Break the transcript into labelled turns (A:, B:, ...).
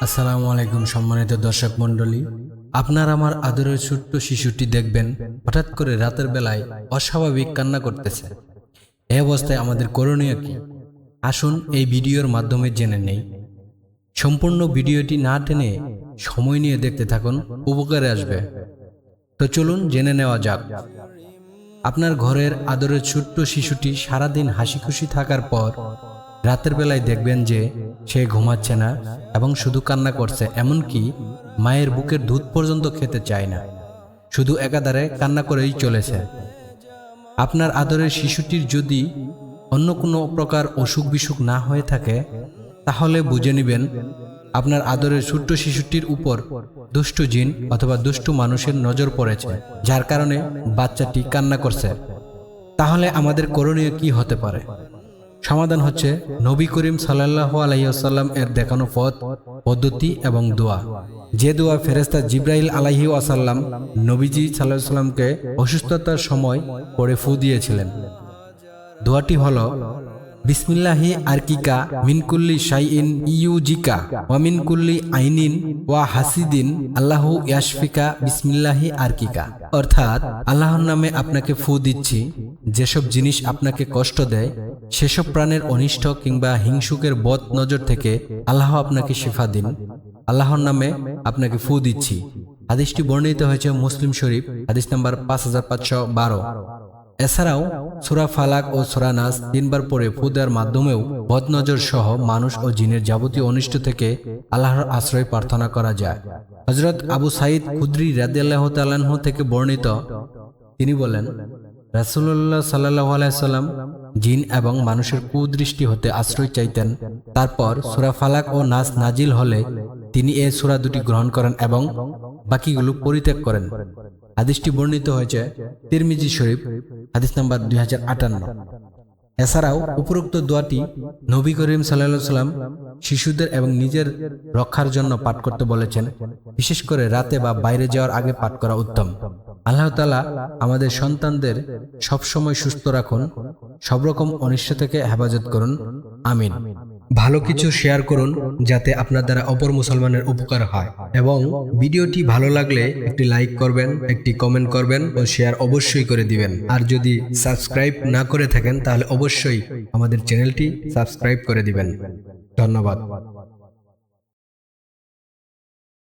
A: আসসালামু আলাইকুম সম্মানিত দর্শক মণ্ডলী, আপনার আমার আদরের ছোট্ট শিশুটি দেখবেন হঠাৎ করে রাতের বেলায় অস্বাভাবিক কান্না করতেছে। এই অবস্থায় আমাদের করণীয় কি? আসুন এই ভিডিওর মাধ্যমে জেনে নেই। সম্পূর্ণ ভিডিওটি না টেনে সময় নিয়ে দেখতে থাকুন, উপকারে আসবে। তো চলুন জেনে নেওয়া যাক। আপনার ঘরের আদরের ছোট্ট শিশুটি সারাদিন হাসি খুশি থাকার পর রাতের বেলায় দেখবেন যে সে ঘুমাচ্ছে না এবং শুধু কান্না করছে, এমনকি মায়ের বুকের দুধ পর্যন্ত খেতে চায় না, শুধু একাধারে কান্না করেই চলেছে। আপনার আদরের শিশুটির যদি অন্য কোনো প্রকার অসুখ বিসুখ না হয়ে থাকে তাহলে বুঝে নেবেন আপনার আদরের ছোট্ট শিশুটির উপর দুষ্ট জিন অথবা দুষ্ট মানুষের নজর পড়েছে, যার কারণে বাচ্চাটি কান্না করছে। তাহলে আমাদের করণীয় কি হতে পারে? সমাধান হচ্ছে নবী করিম সাল্লাল্লাহু আলাইহি ওয়াসাল্লাম এর দেখানো পথ, পদ্ধতি এবং দোয়া। যে দোয়া ফেরেশতা জিবরাইল আলাইহি ওয়াসাল্লাম নবীজি সাল্লাল্লাহু আলাইহি ওয়াসাল্লামকে অসুস্থতার সময় পড়ে ফু দিয়েছিলেন। দোয়াটি হলো, বিসমিল্লাহি আরকিকা মিন কুল্লি শাইইন ইউজিকা ওয়া মিন কুল্লি আইনিন ওয়া হাসিদিন আল্লাহু ইয়াশফিকা বিসমিল্লাহি আরকিকা। অর্থাৎ আল্লাহর নামে আপনাকে ফু দিচ্ছি, যেসব জিনিস আপনাকে কষ্ট দেয় সেসব প্রাণের অনিষ্ট কিংবা হিংসুকের বদ নজর থেকে আল্লাহ আপনাকে শিফা দিন। আল্লাহর নামে আপনাকে ফু দিচ্ছি। হাদিসটি বর্ণিত হয়েছে মুসলিম শরীফ, হাদিস নাম্বার 5512। এছাড়াও সূরা ফালাক ও সূরা নাস 3 বার পড়ে ফু দেওয়ার মাধ্যমেও বদনজর সহ মানুষ ও জিনের যাবতীয় অনিষ্ট থেকে আল্লাহর আশ্রয় প্রার্থনা করা যায়। হযরত আবু সাঈদ খুদরি রাদিয়াল্লাহু তাআলা আনহু থেকে বর্ণিত, তিনি বলেন, রাসূলুল্লাহ সাল্লাল্লাহু আলাইহি সাল্লাম জিন এবং মানুষের কুদৃষ্টি হতে আশ্রয় চাইতেন। তারপর সূরা ফালাক ও নাস নাজিল হলে তিনি এই সূরা দুটি গ্রহণ করেন এবং বাকিগুলো পরিত্যাগ করেন। হাদিসটি বর্ণিত হয়েছে তিরমিজি শরীফ, হাদিস নাম্বার 2058। এছাড়াও উপরোক্ত দোয়াটি নবী করিম সাল্লাল্লাহু আলাইহি সাল্লাম শিশুদের এবং নিজের রক্ষার জন্য পাঠ করতে বলেছেন। বিশেষ করে রাতে বা বাইরে যাওয়ার আগে পাঠ করা উত্তম। আল্লাহ তাআলা আমাদের সন্তানদের সবসময় সুস্থ রাখুন, সব রকম অনিষ্ট থেকে হেফাজত করুন, আমিন। ভালো কিছু শেয়ার করুন যাতে আপনার দ্বারা অপর মুসলমানের উপকার হয়, এবং ভিডিওটি ভালো লাগলে একটি লাইক করবেন, একটি কমেন্ট করবেন ও শেয়ার অবশ্যই করে দিবেন। আর যদি সাবস্ক্রাইব না করে থাকেন তাহলে অবশ্যই আমাদের চ্যানেলটি সাবস্ক্রাইব করে দিবেন। ধন্যবাদ।